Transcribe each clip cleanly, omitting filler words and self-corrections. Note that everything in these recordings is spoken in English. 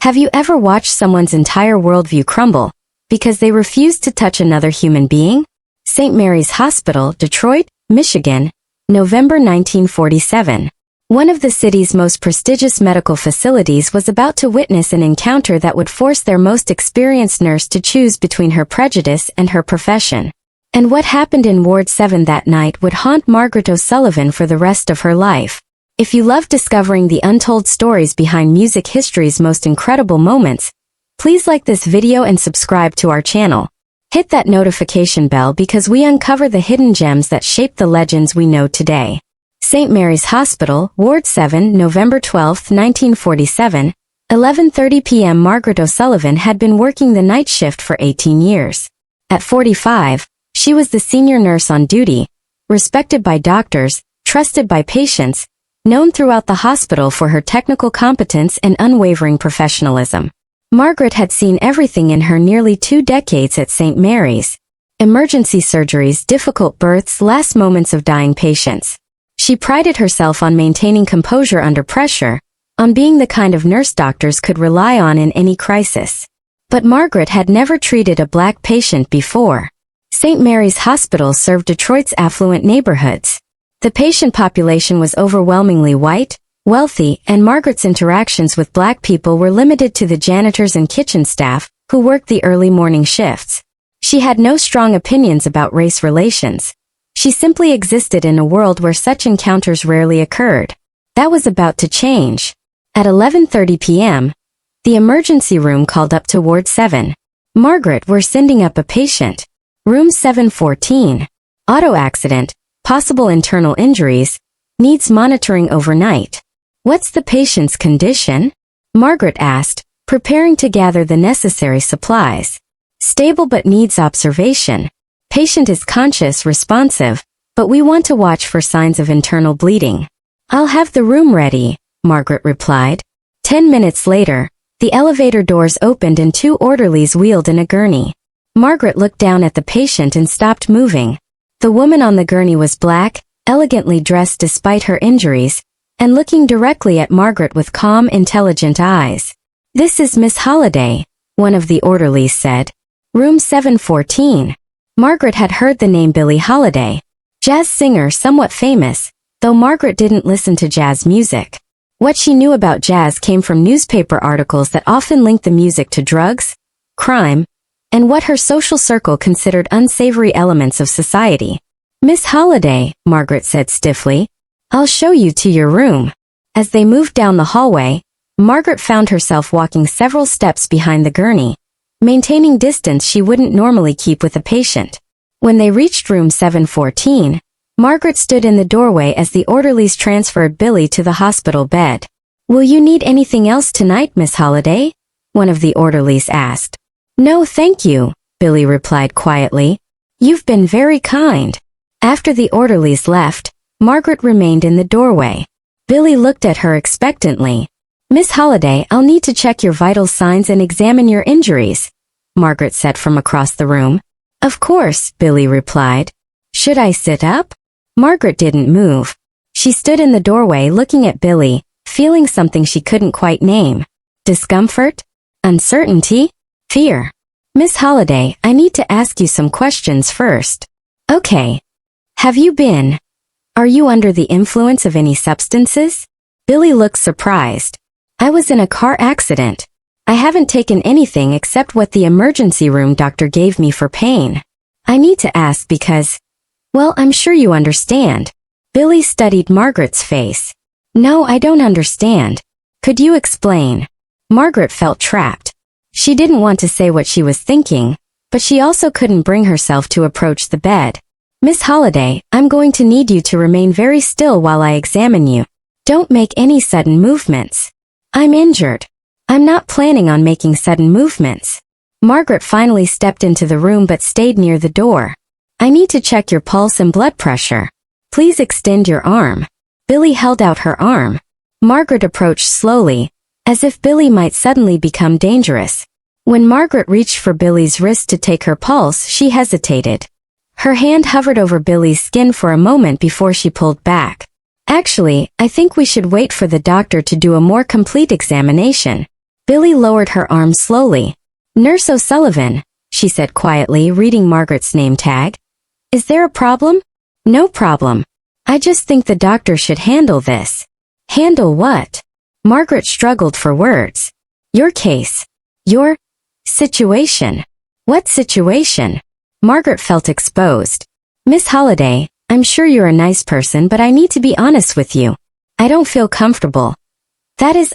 Have you ever watched someone's entire worldview crumble because they refused to touch another human being? St. Mary's Hospital, Detroit, Michigan, November 1947. One of the city's most prestigious medical facilities was about to witness an encounter that would force their most experienced nurse to choose between her prejudice and her profession. And what happened in Ward 7 that night would haunt Margaret O'Sullivan for the rest of her life. If you love discovering the untold stories behind music history's most incredible moments, please like this video and subscribe to our channel. Hit that notification bell because we uncover the hidden gems that shape the legends we know today. St. Mary's Hospital, Ward 7, November 12, 1947, 11:30 p.m. Margaret O'Sullivan had been working the night shift for 18 years. At 45, she was the senior nurse on duty, respected by doctors, trusted by patients, known throughout the hospital for her technical competence and unwavering professionalism. Margaret had seen everything in her nearly 2 decades at St. Mary's. Emergency surgeries, difficult births, last moments of dying patients. She prided herself on maintaining composure under pressure, on being the kind of nurse doctors could rely on in any crisis. But Margaret had never treated a black patient before. St. Mary's Hospital served Detroit's affluent neighborhoods. The patient population was overwhelmingly white, wealthy, and Margaret's interactions with black people were limited to the janitors and kitchen staff, who worked the early morning shifts. She had no strong opinions about race relations. She simply existed in a world where such encounters rarely occurred. That was about to change. At 11:30 p.m., the emergency room called up to Ward 7. Margaret, we're sending up a patient. Room 714. Auto accident, possible internal injuries, needs monitoring overnight. What's the patient's condition? Margaret asked, preparing to gather the necessary supplies. Stable but needs observation. Patient is conscious, responsive, but we want to watch for signs of internal bleeding. I'll have the room ready, Margaret replied. 10 minutes later, the elevator doors opened and 2 orderlies wheeled in a gurney. Margaret looked down at the patient and stopped moving. The woman on the gurney was black, elegantly dressed despite her injuries, and looking directly at Margaret with calm, intelligent eyes. This is Miss Holiday, one of the orderlies said. Room 714. Margaret had heard the name Billie Holiday, jazz singer somewhat famous, though Margaret didn't listen to jazz music. What she knew about jazz came from newspaper articles that often linked the music to drugs, crime, and what her social circle considered unsavory elements of society. Miss Holiday, Margaret said stiffly, I'll show you to your room. As they moved down the hallway, Margaret found herself walking several steps behind the gurney, maintaining distance she wouldn't normally keep with a patient. When they reached room 714, Margaret stood in the doorway as the orderlies transferred Billie to the hospital bed. Will you need anything else tonight, Miss Holiday? One of the orderlies asked. No, thank you, Billie replied quietly. You've been very kind. After the orderlies left, Margaret remained in the doorway. Billie looked at her expectantly. Miss Holiday, I'll need to check your vital signs and examine your injuries, Margaret said from across the room. Of course, Billie replied. Should I sit up? Margaret didn't move. She stood in the doorway looking at Billie, feeling something she couldn't quite name. Discomfort? Uncertainty? Fear. Miss Holiday, I need to ask you some questions first. Okay. Are you under the influence of any substances? Billie looked surprised. I was in a car accident. I haven't taken anything except what the emergency room doctor gave me for pain. I need to ask because, well, I'm sure you understand. Billie studied Margaret's face. No, I don't understand. Could you explain? Margaret felt trapped. She didn't want to say what she was thinking, but she also couldn't bring herself to approach the bed. Miss Holiday, I'm going to need you to remain very still while I examine you. Don't make any sudden movements. I'm injured. I'm not planning on making sudden movements. Margaret finally stepped into the room but stayed near the door. I need to check your pulse and blood pressure. Please extend your arm. Billie held out her arm. Margaret approached slowly, as if Billie might suddenly become dangerous. When Margaret reached for Billie's wrist to take her pulse, she hesitated. Her hand hovered over Billie's skin for a moment before she pulled back. Actually, I think we should wait for the doctor to do a more complete examination. Billie lowered her arm slowly. Nurse O'Sullivan, she said quietly, reading Margaret's name tag. Is there a problem? No problem. I just think the doctor should handle this. Handle what? Margaret struggled for words. Your case. Your situation. What situation? Margaret felt exposed. Miss Holiday, I'm sure you're a nice person, but I need to be honest with you. I don't feel comfortable. That is,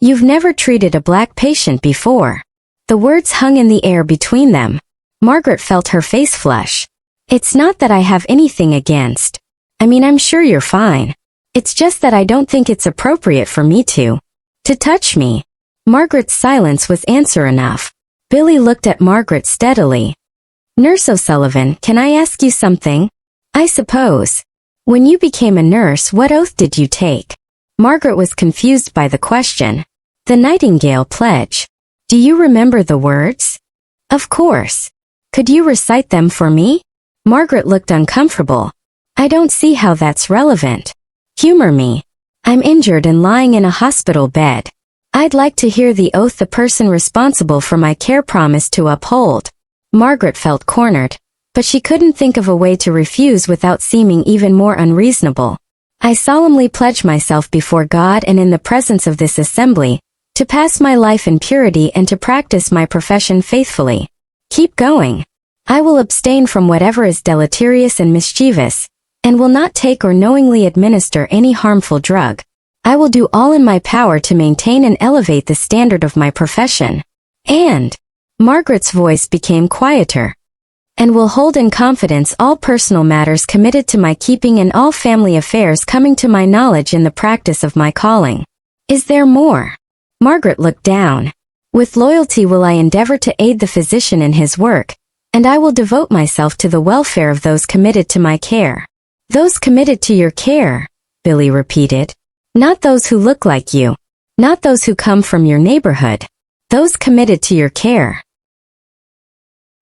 You've never treated a black patient before. The words hung in the air between them. Margaret felt her face flush. It's not that I have anything against. I'm sure you're fine. It's just that I don't think it's appropriate for me to touch me. Margaret's silence was answer enough. Billie looked at Margaret steadily. Nurse O'Sullivan, can I ask you something? I suppose. When you became a nurse, what oath did you take? Margaret was confused by the question. The Nightingale Pledge. Do you remember the words? Of course. Could you recite them for me? Margaret looked uncomfortable. I don't see how that's relevant. Humor me. I'm injured and lying in a hospital bed. I'd like to hear the oath the person responsible for my care promised to uphold. Margaret felt cornered, but she couldn't think of a way to refuse without seeming even more unreasonable. I solemnly pledge myself before God and in the presence of this assembly, to pass my life in purity and to practice my profession faithfully. Keep going. I will abstain from whatever is deleterious and mischievous, and will not take or knowingly administer any harmful drug. I will do all in my power to maintain and elevate the standard of my profession. And, Margaret's voice became quieter. And will hold in confidence all personal matters committed to my keeping and all family affairs coming to my knowledge in the practice of my calling. Is there more? Margaret looked down. With loyalty will I endeavor to aid the physician in his work, and I will devote myself to the welfare of those committed to my care. Those committed to your care, Billie repeated. Not those who look like you. Not those who come from your neighborhood. Those committed to your care.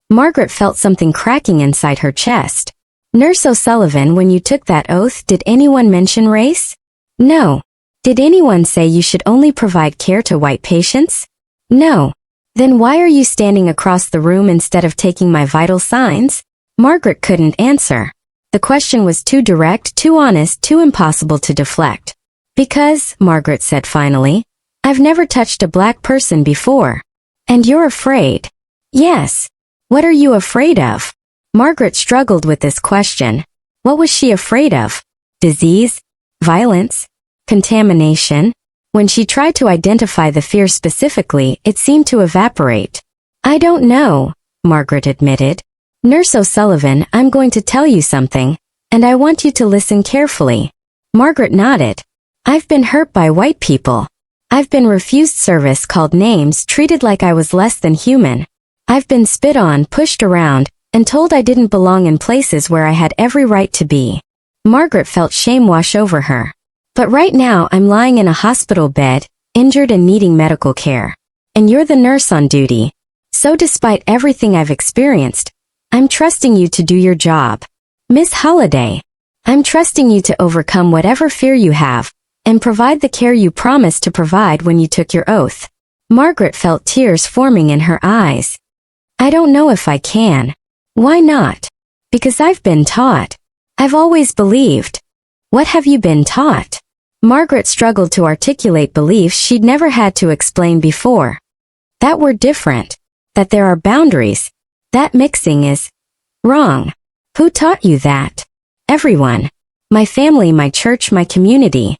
Margaret felt something cracking inside her chest. Nurse O'Sullivan, when you took that oath, did anyone mention race? No. Did anyone say you should only provide care to white patients? No. Then why are you standing across the room instead of taking my vital signs? Margaret couldn't answer. The question was too direct, too honest, too impossible to deflect. Because, Margaret said finally, I've never touched a black person before. And you're afraid. Yes. What are you afraid of? Margaret struggled with this question. What was she afraid of? Disease? Violence? Contamination? When she tried to identify the fear specifically, it seemed to evaporate. I don't know, Margaret admitted. Nurse O'Sullivan, I'm going to tell you something, and I want you to listen carefully. Margaret nodded. I've been hurt by white people. I've been refused service, called names, treated like I was less than human. I've been spit on, pushed around, and told I didn't belong in places where I had every right to be. Margaret felt shame wash over her. But right now I'm lying in a hospital bed, injured and needing medical care. And you're the nurse on duty. So despite everything I've experienced, I'm trusting you to do your job. Miss Holiday, I'm trusting you to overcome whatever fear you have, and provide the care you promised to provide when you took your oath. Margaret felt tears forming in her eyes. I don't know if I can. Why not? Because I've been taught. I've always believed. What have you been taught? Margaret struggled to articulate beliefs she'd never had to explain before. That we're different. That there are boundaries. That mixing is wrong. Who taught you that? Everyone. My family, my church, my community.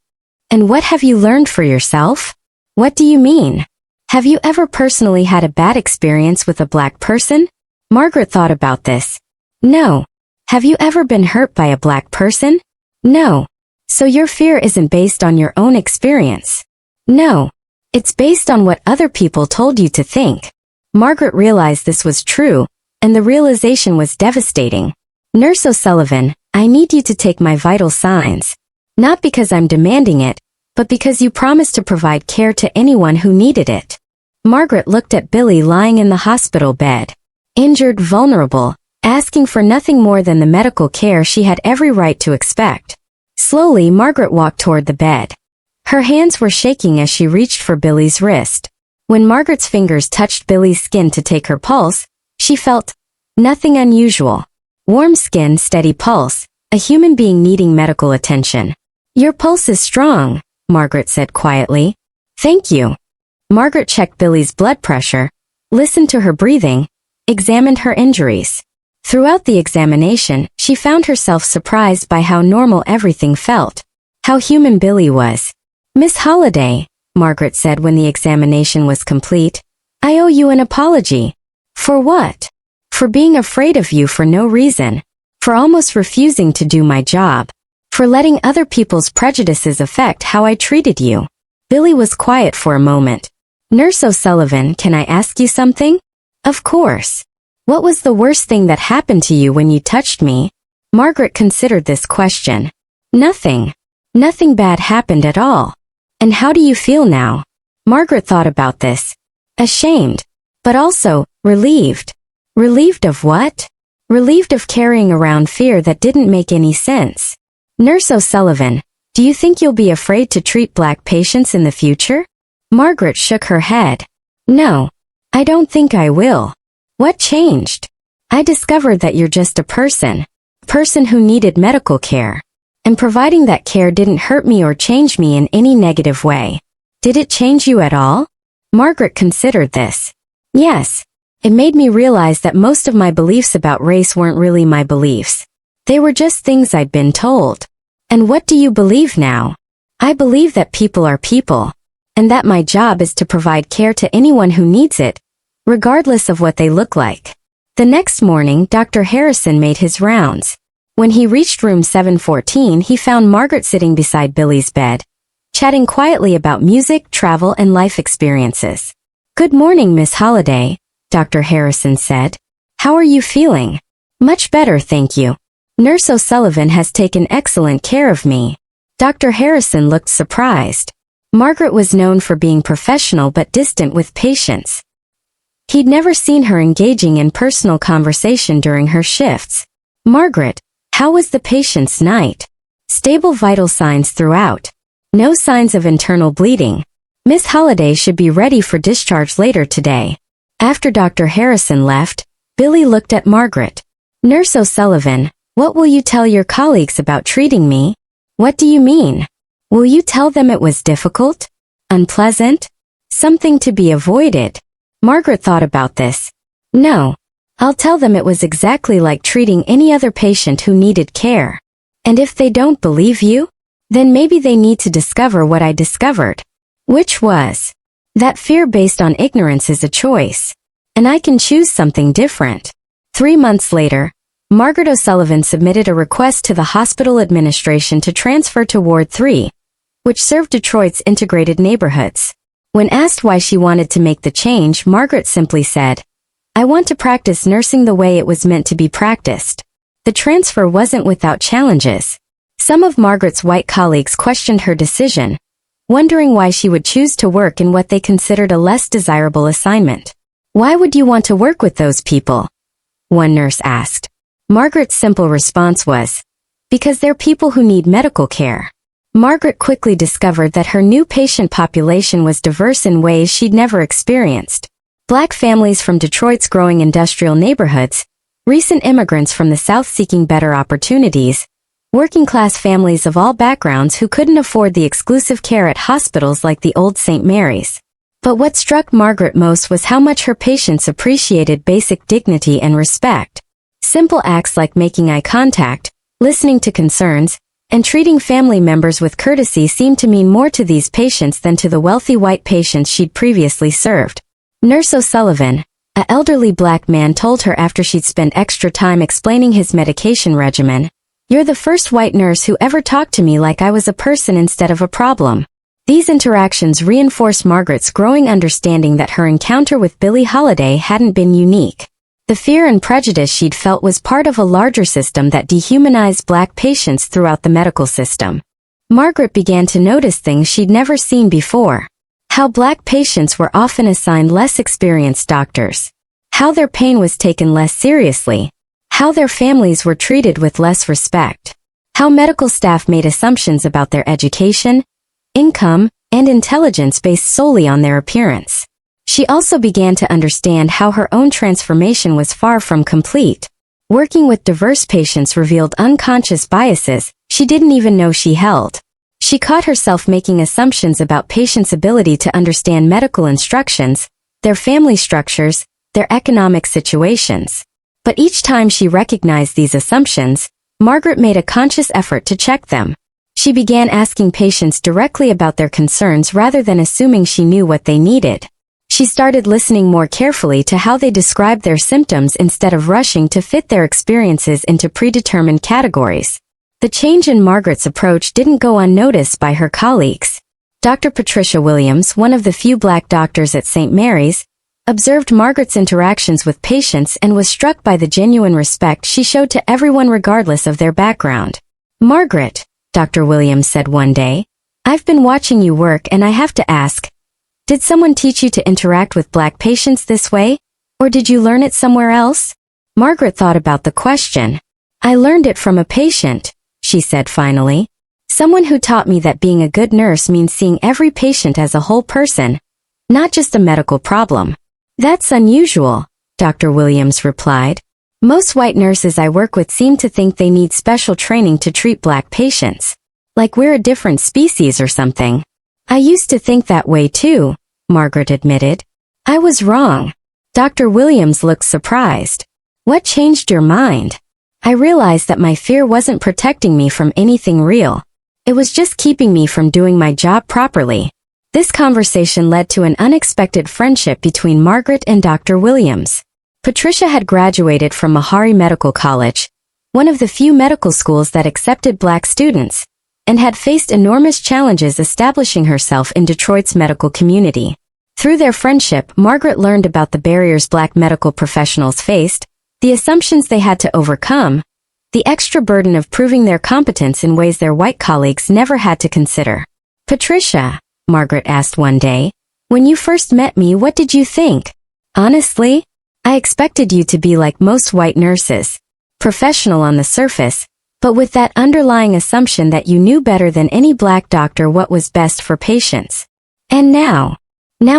And what have you learned for yourself? What do you mean? Have you ever personally had a bad experience with a black person? Margaret thought about this. No. Have you ever been hurt by a black person? No. So your fear isn't based on your own experience? No. It's based on what other people told you to think. Margaret realized this was true, and the realization was devastating. Nurse O'Sullivan, I need you to take my vital signs. Not because I'm demanding it, but because you promised to provide care to anyone who needed it. Margaret looked at Billie lying in the hospital bed. Injured, vulnerable, asking for nothing more than the medical care she had every right to expect. Slowly, Margaret walked toward the bed. Her hands were shaking as she reached for Billie's wrist. When Margaret's fingers touched Billie's skin to take her pulse, she felt nothing unusual. Warm skin, steady pulse, a human being needing medical attention. Your pulse is strong, Margaret said quietly. Thank you. Margaret checked Billie's blood pressure, listened to her breathing, examined her injuries. Throughout the examination, she found herself surprised by how normal everything felt, how human Billie was. Miss Holiday, Margaret said when the examination was complete, I owe you an apology. For what? For being afraid of you for no reason. For almost refusing to do my job. For letting other people's prejudices affect how I treated you. Billie was quiet for a moment. Nurse O'Sullivan, can I ask you something? Of course. What was the worst thing that happened to you when you touched me? Margaret considered this question. Nothing. Nothing bad happened at all. And how do you feel now? Margaret thought about this. Ashamed. But also, relieved. Relieved of what? Relieved of carrying around fear that didn't make any sense. Nurse O'Sullivan, do you think you'll be afraid to treat black patients in the future? Margaret shook her head. No. I don't think I will. What changed? I discovered that you're just a person who needed medical care. And providing that care didn't hurt me or change me in any negative way. Did it change you at all? Margaret considered this. Yes. It made me realize that most of my beliefs about race weren't really my beliefs. They were just things I'd been told. And what do you believe now? I believe that people are people. And that my job is to provide care to anyone who needs it, regardless of what they look like. The next morning, Dr. Harrison made his rounds. When he reached room 714, he found Margaret sitting beside Billie's bed, chatting quietly about music, travel, and life experiences. Good morning, Miss Holiday, Dr. Harrison said. How are you feeling? Much better, thank you. Nurse O'Sullivan has taken excellent care of me. Dr. Harrison looked surprised. Margaret was known for being professional but distant with patients. He'd never seen her engaging in personal conversation during her shifts. Margaret, how was the patient's night? Stable vital signs throughout. No signs of internal bleeding. Miss Holiday should be ready for discharge later today. After Dr. Harrison left, Billie looked at Margaret. Nurse O'Sullivan, what will you tell your colleagues about treating me? What do you mean? Will you tell them it was difficult? Unpleasant? Something to be avoided? Margaret thought about this. No. I'll tell them it was exactly like treating any other patient who needed care. And if they don't believe you, then maybe they need to discover what I discovered. Which was that fear based on ignorance is a choice. And I can choose something different. 3 months later, Margaret O'Sullivan submitted a request to the hospital administration to transfer to Ward 3, which served Detroit's integrated neighborhoods. When asked why she wanted to make the change, Margaret simply said, I want to practice nursing the way it was meant to be practiced. The transfer wasn't without challenges. Some of Margaret's white colleagues questioned her decision, wondering why she would choose to work in what they considered a less desirable assignment. Why would you want to work with those people? One nurse asked. Margaret's simple response was, because they're people who need medical care. Margaret quickly discovered that her new patient population was diverse in ways she'd never experienced. Black families from Detroit's growing industrial neighborhoods, recent immigrants from the South seeking better opportunities, working-class families of all backgrounds who couldn't afford the exclusive care at hospitals like the old St. Mary's. But what struck Margaret most was how much her patients appreciated basic dignity and respect. Simple acts like making eye contact, listening to concerns, and treating family members with courtesy seemed to mean more to these patients than to the wealthy white patients she'd previously served. Nurse O'Sullivan, an elderly black man, told her after she'd spent extra time explaining his medication regimen, "You're the first white nurse who ever talked to me like I was a person instead of a problem." These interactions reinforced Margaret's growing understanding that her encounter with Billie Holiday hadn't been unique. The fear and prejudice she'd felt was part of a larger system that dehumanized black patients throughout the medical system. Margaret began to notice things she'd never seen before. How black patients were often assigned less experienced doctors. How their pain was taken less seriously. How their families were treated with less respect. How medical staff made assumptions about their education, income, and intelligence based solely on their appearance. She also began to understand how her own transformation was far from complete. Working with diverse patients revealed unconscious biases she didn't even know she held. She caught herself making assumptions about patients' ability to understand medical instructions, their family structures, their economic situations. But each time she recognized these assumptions, Margaret made a conscious effort to check them. She began asking patients directly about their concerns rather than assuming she knew what they needed. She started listening more carefully to how they described their symptoms instead of rushing to fit their experiences into predetermined categories. The change in Margaret's approach didn't go unnoticed by her colleagues. Dr. Patricia Williams, one of the few Black doctors at St. Mary's, observed Margaret's interactions with patients and was struck by the genuine respect she showed to everyone regardless of their background. "Margaret," Dr. Williams said one day, "I've been watching you work and I have to ask, did someone teach you to interact with Black patients this way? Or did you learn it somewhere else?" Margaret thought about the question. "I learned it from a patient," she said finally. "Someone who taught me that being a good nurse means seeing every patient as a whole person, not just a medical problem." "That's unusual," Dr. Williams replied. "Most white nurses I work with seem to think they need special training to treat Black patients. Like we're a different species or something." "I used to think that way too," Margaret admitted. "I was wrong." Dr. Williams looked surprised. "What changed your mind?" "I realized that my fear wasn't protecting me from anything real. It was just keeping me from doing my job properly." This conversation led to an unexpected friendship between Margaret and Dr. Williams. Patricia had graduated from Meharry Medical College, one of the few medical schools that accepted Black students, and had faced enormous challenges establishing herself in Detroit's medical community. Through their friendship, Margaret learned about the barriers Black medical professionals faced, the assumptions they had to overcome, the extra burden of proving their competence in ways their white colleagues never had to consider. "Patricia," Margaret asked one day, "when you first met me, what did you think?" "Honestly, I expected you to be like most white nurses, professional on the surface, but with that underlying assumption that you knew better than any Black doctor what was best for patients. And now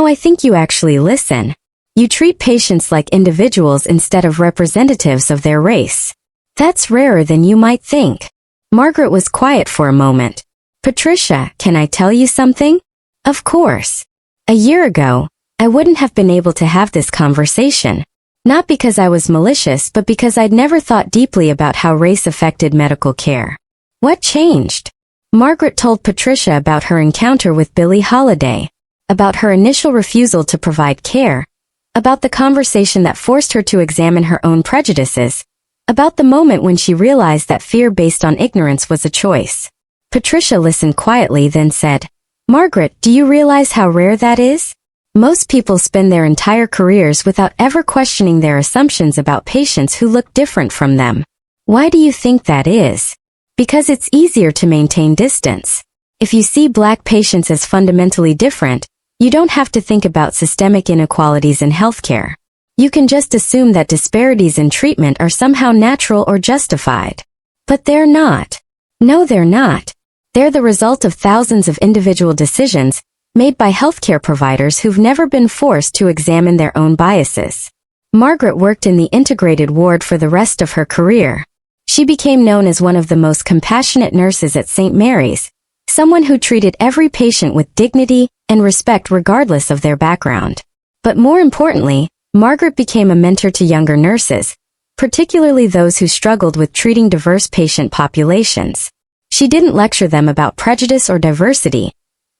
I think you actually listen. You treat patients like individuals instead of representatives of their race. That's rarer than you might think." Margaret was quiet for a moment. "Patricia, can I tell you something?" "Of course. A year ago, I wouldn't have been able to have this conversation. Not because I was malicious, but because I'd never thought deeply about how race affected medical care." "What changed?" Margaret told Patricia about her encounter with Billie Holiday, about her initial refusal to provide care, about the conversation that forced her to examine her own prejudices, about the moment when she realized that fear based on ignorance was a choice. Patricia listened quietly, then said, "Margaret, do you realize how rare that is? Most people spend their entire careers without ever questioning their assumptions about patients who look different from them. Why do you think that is? Because it's easier to maintain distance. If you see Black patients as fundamentally different, you don't have to think about systemic inequalities in healthcare. You can just assume that disparities in treatment are somehow natural or justified. But they're not. No, they're not. They're the result of thousands of individual decisions made by healthcare providers who've never been forced to examine their own biases." Margaret worked in the integrated ward for the rest of her career. She became known as one of the most compassionate nurses at St. Mary's, someone who treated every patient with dignity and respect regardless of their background. But more importantly, Margaret became a mentor to younger nurses, particularly those who struggled with treating diverse patient populations. She didn't lecture them about prejudice or diversity.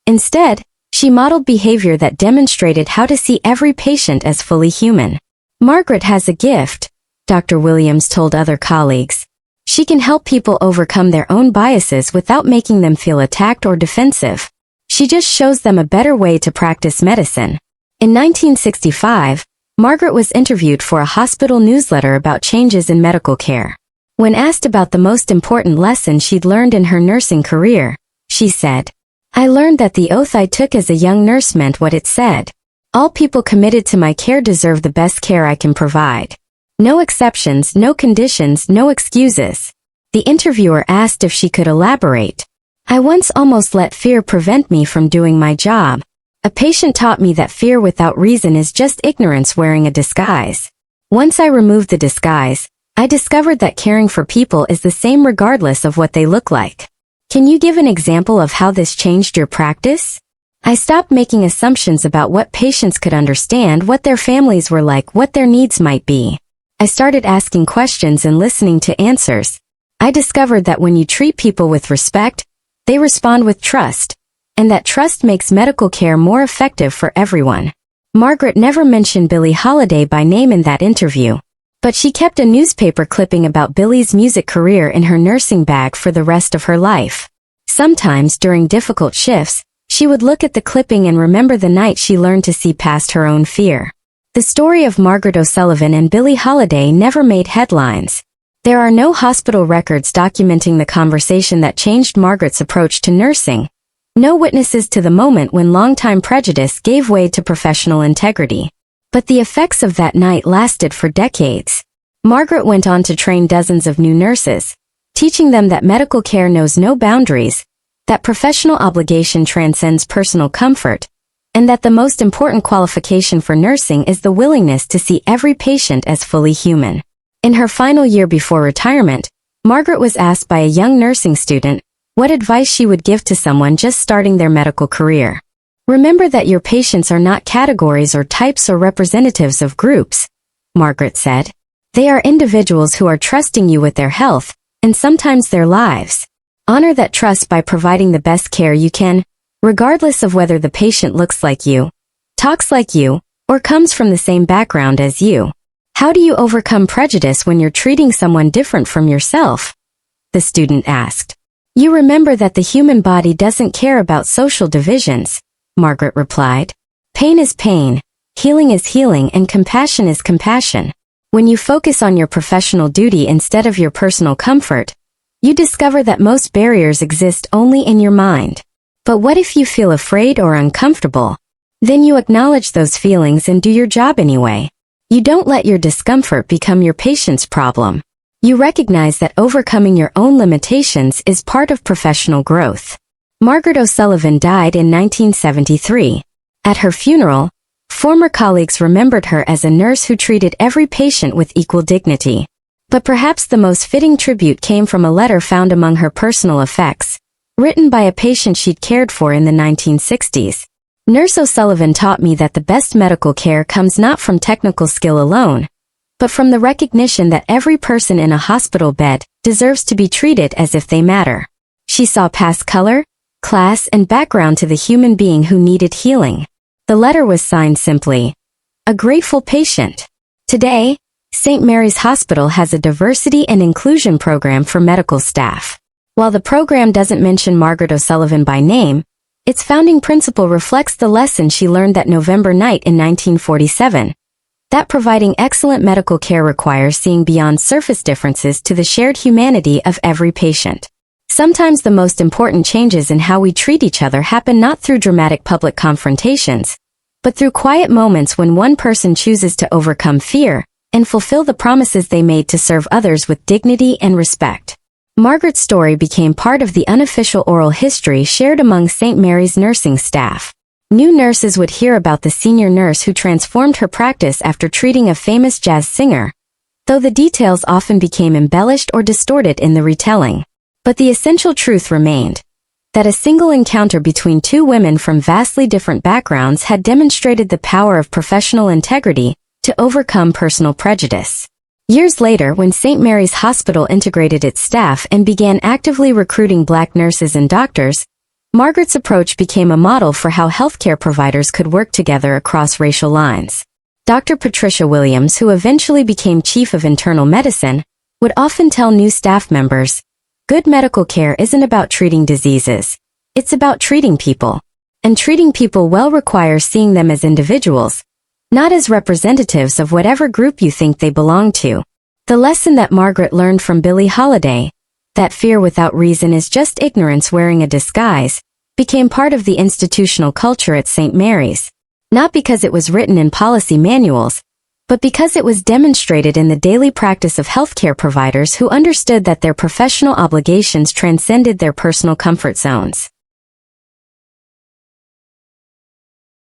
Instead, she modeled behavior that demonstrated how to see every patient as fully human. "Margaret has a gift," Dr. Williams told other colleagues. "She can help people overcome their own biases without making them feel attacked or defensive. She just shows them a better way to practice medicine." In 1965, Margaret was interviewed for a hospital newsletter about changes in medical care. When asked about the most important lesson she'd learned in her nursing career, she said, "I learned that the oath I took as a young nurse meant what it said. All people committed to my care deserve the best care I can provide. No exceptions, no conditions, no excuses." The interviewer asked if she could elaborate. I once almost let fear prevent me from doing my job. A patient taught me that fear without reason is just ignorance wearing a disguise. Once I removed the disguise, I discovered that caring for people is the same regardless of what they look like. Can you give an example of how this changed your practice? I stopped making assumptions about what patients could understand, what their families were like, what their needs might be. I started asking questions and listening to answers. I discovered that when you treat people with respect, they respond with trust, and that trust makes medical care more effective for everyone. Margaret never mentioned Billie Holiday by name in that interview, but she kept a newspaper clipping about Billie's music career in her nursing bag for the rest of her life. Sometimes during difficult shifts, she would look at the clipping and remember the night she learned to see past her own fear. The story of Margaret O'Sullivan and Billie Holiday never made headlines. There are no hospital records documenting the conversation that changed Margaret's approach to nursing. No witnesses to the moment when longtime prejudice gave way to professional integrity. But the effects of that night lasted for decades. Margaret went on to train dozens of new nurses, teaching them that medical care knows no boundaries, that professional obligation transcends personal comfort, and that the most important qualification for nursing is the willingness to see every patient as fully human. In her final year before retirement, Margaret was asked by a young nursing student what advice she would give to someone just starting their medical career. Remember that your patients are not categories or types or representatives of groups, Margaret said. They are individuals who are trusting you with their health, and sometimes their lives. Honor that trust by providing the best care you can, regardless of whether the patient looks like you, talks like you, or comes from the same background as you. How do you overcome prejudice when you're treating someone different from yourself? The student asked. You remember that the human body doesn't care about social divisions, Margaret replied. Pain is pain, healing is healing, and compassion is compassion. When you focus on your professional duty instead of your personal comfort, you discover that most barriers exist only in your mind. But what if you feel afraid or uncomfortable? Then you acknowledge those feelings and do your job anyway. You don't let your discomfort become your patient's problem. You recognize that overcoming your own limitations is part of professional growth. Margaret O'Sullivan died in 1973. At her funeral, former colleagues remembered her as a nurse who treated every patient with equal dignity. But perhaps the most fitting tribute came from a letter found among her personal effects, written by a patient she'd cared for in the 1960s. Nurse O'Sullivan taught me that the best medical care comes not from technical skill alone, but from the recognition that every person in a hospital bed deserves to be treated as if they matter. She saw past color, class, and background to the human being who needed healing. The letter was signed simply, "A grateful patient." Today, St. Mary's Hospital has a diversity and inclusion program for medical staff. While the program doesn't mention Margaret O'Sullivan by name, its founding principle reflects the lesson she learned that November night in 1947, that providing excellent medical care requires seeing beyond surface differences to the shared humanity of every patient. Sometimes the most important changes in how we treat each other happen not through dramatic public confrontations, but through quiet moments when one person chooses to overcome fear and fulfill the promises they made to serve others with dignity and respect. Margaret's story became part of the unofficial oral history shared among St. Mary's nursing staff. New nurses would hear about the senior nurse who transformed her practice after treating a famous jazz singer, though the details often became embellished or distorted in the retelling. But the essential truth remained, that a single encounter between two women from vastly different backgrounds had demonstrated the power of professional integrity to overcome personal prejudice. Years later, when St. Mary's Hospital integrated its staff and began actively recruiting Black nurses and doctors, Margaret's approach became a model for how healthcare providers could work together across racial lines. Dr. Patricia Williams, who eventually became Chief of Internal Medicine, would often tell new staff members, "Good medical care isn't about treating diseases. It's about treating people. And treating people well requires seeing them as individuals, not as representatives of whatever group you think they belong to." The lesson that Margaret learned from Billie Holiday, that fear without reason is just ignorance wearing a disguise, became part of the institutional culture at St. Mary's, not because it was written in policy manuals, but because it was demonstrated in the daily practice of healthcare providers who understood that their professional obligations transcended their personal comfort zones.